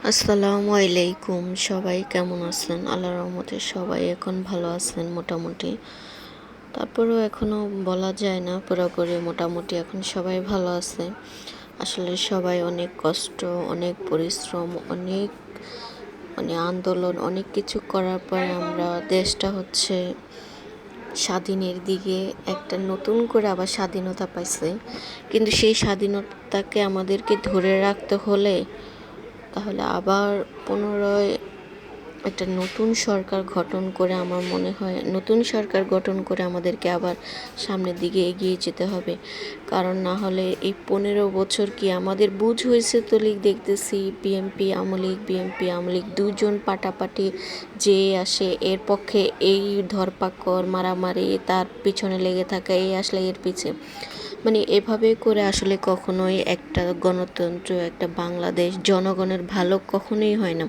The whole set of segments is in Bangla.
আসসালামু আলাইকুম। সবাই কেমন আছেন? আল্লাহর রহমতে সবাই এখন ভালো আছেন মোটামুটি। তারপরেও এখনও বলা যায় না পুরোপুরি, মোটামুটি এখন সবাই ভালো আছে। আসলে সবাই অনেক কষ্ট, অনেক পরিশ্রম, অনেক আন্দোলন, অনেক কিছু করার পরে আমরা দেশটা হচ্ছে স্বাধীনের দিকে একটা নতুন করে আবার স্বাধীনতা পাইছে। কিন্তু সেই স্বাধীনতাকে আমাদেরকে ধরে রাখতে হলে তাহলে আবার পুনরায় একটা নতুন সরকার গঠন করে, আমার মনে হয় নতুন সরকার গঠন করে আমাদেরকে আবার সামনের দিকে এগিয়ে যেতে হবে। কারণ না হলে এই 15 বছর কি আমাদের বুঝ হয়েছে? তো দেখতেছি বিএনপি আওয়ামী লীগ দুজন পাটাপাটি যে আসে এর পক্ষে এই ধরপাকড় মারামারি, তার পিছনে লেগে থাকা, এই আসলে এর পিছে এভাবে করে আসলে কখনোই একটা গণতন্ত্র, একটা বাংলাদেশ জনগণের ভালো কখনোই হয় না।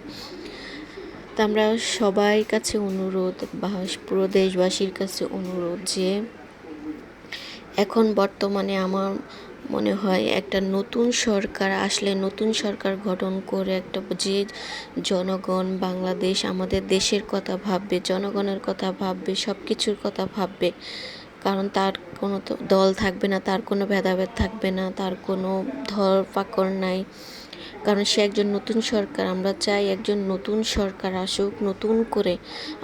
তা আমরা সবাই কাছে অনুরোধ, বা পুরো দেশবাসীর কাছে অনুরোধ যে এখন বর্তমানে আমার মনে হয় একটা নতুন সরকার আসলে, নতুন সরকার গঠন করে একটা যে জনগণ, বাংলাদেশ আমাদের দেশের কথা ভাববে, জনগণের কথা ভাববে, সব কিছুর কথা ভাববে। কারণ তার কোনো দল থাকবে না, তার কোনো ভেদাভেদ থাকবে না, তার কোনো ধরপাকড় নাই। কারণ সে একজন নতুন সরকার। আমরা চাই একজন নতুন সরকার আসুক, নতুন করে।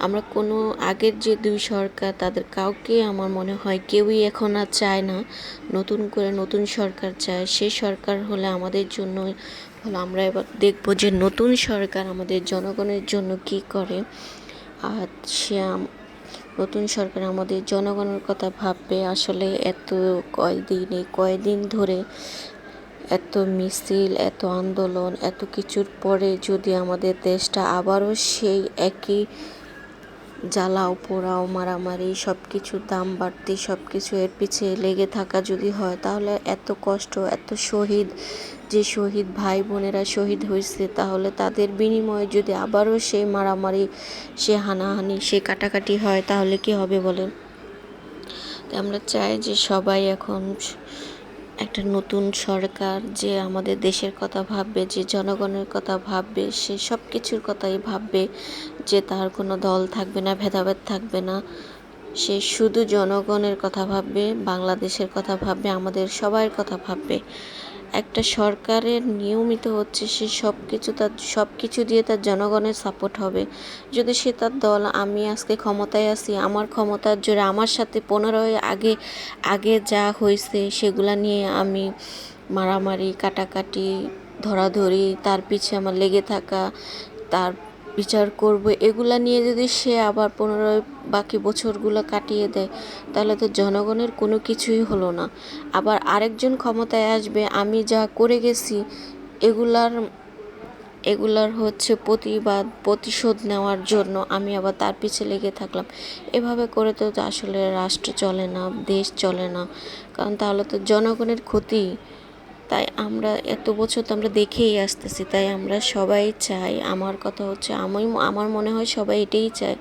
আমরা কোনো আগের যে দুই সরকার তাদের কাউকে আমার মনে হয় কেউই এখন আর চায় না। নতুন করে নতুন সরকার চায়। সেই সরকার হলে আমাদের জন্য হলো, আমরা এবার দেখবো যে নতুন সরকার আমাদের জনগণের জন্য কি করে। আর সে নতুন সরকার আমাদের জনগণের কথা ভাববে। আসলে এত কয়দিন ধরে এত মিছিল, এত আন্দোলন, এত কিছুর পরে যদি আমাদের দেশটা আবারও সেই একই জ্বালাও পোড়াও মারামারি, সব কিছুর দাম বাড়তি, সব কিছু এর পিছিয়ে লেগে থাকা যদি হয়, তাহলে এত কষ্ট, এত যে শহীদ ভাই বোনেরা শহীদ হয়েছে, তাহলে তাদের বিনিময়ে যদি আবারও সেই মারামারি, সে হানাহানি, সে কাটাকাটি হয়, তাহলে কি হবে বলেন? আমরা চাই যে সবাই এখন একটা নতুন সরকার যে আমাদের দেশের কথা ভাববে, যে জনগণের কথা ভাববে, সে সব কিছুর কথাই ভাববে, যে তার কোনো দল থাকবে না, ভেদাভেদ থাকবে না। সে শুধু জনগণের কথা ভাববে, বাংলাদেশের কথা ভাববে, আমাদের সবার কথা ভাববে। একটা সরকারের নিয়মিত হচ্ছে সে সব কিছু দিয়ে তার জনগণের সাপোর্ট হবে। যদি সে তার দল, আমি আজকে ক্ষমতায় আছি, আমার ক্ষমতার জোরে আমার সাথে 15 আগে যা হয়েছে সেগুলা নিয়ে আমি মারামারি, কাটাকাটি, ধরাধরি, তার পিছে আমার লেগে থাকা, তার বিচার করব, এগুলা নিয়ে যদি সে আবার 15 বাকি বছরগুলো কাটিয়ে দেয়, তাহলে তো জনগণের কোনো কিছুই হলো না। আবার আরেকজন ক্ষমতায় আসবে, আমি যা করে গেছি এগুলার হচ্ছে প্রতিশোধ নেওয়ার জন্য আমি আবার তার পিছে লেগে থাকলাম। এভাবে করে তো আসলে রাষ্ট্র চলে না, দেশ চলে না। কারণ তাহলে তো জনগণের ক্ষতি। তাই আমরা এত বছর তো আমরা দেখেই আসতেছি। তাই আমরা সবাই চাই, আমার কথা হচ্ছে আমার মনে হয় সবাই এটাই চায়,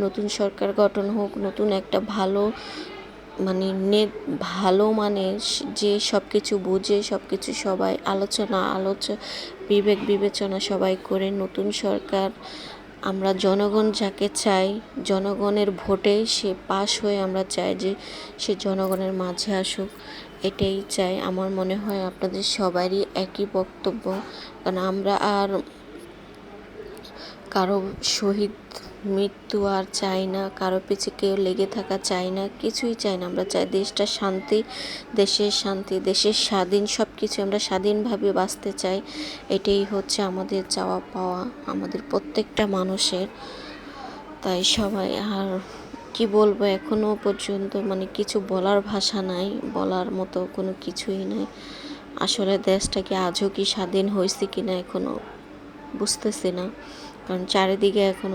নতুন সরকার গঠন হোক, নতুন একটা ভালো যে সব কিছু বুঝে, সব কিছু সবাই বিবেচনা সবাই করে নতুন সরকার। আমরা জনগণ যাকে চাই, জনগণের ভোটে সে পাশ হয়ে আমরা চাই যে সে জনগণের মাঝে আসুক। এটাই চাই। আমার মনে হয় আপনাদের সবারই একই বক্তব্য। কারণ আমরা আর কারো শহীদ মৃত্যু আর চাই না, কারো পিছে কেউ লেগে থাকা চাই না, কিছুই চাই না। আমরা চাই দেশটা শান্তি, দেশের স্বাধীন, সব কিছু আমরা স্বাধীনভাবে বাঁচতে চাই। এটাই হচ্ছে আমাদের চাওয়া পাওয়া, আমাদের প্রত্যেকটা মানুষের। তাই সবাই, আর কি বলবো, এখনো পর্যন্ত কিছু বলার ভাষা নাই, বলার মতো কোনো কিছুই নাই। আসলে দেশটা কি আজও কি স্বাধীন হয়েছে কিনা এখনো বুঝতেছি না। কারণ চারিদিকে এখনো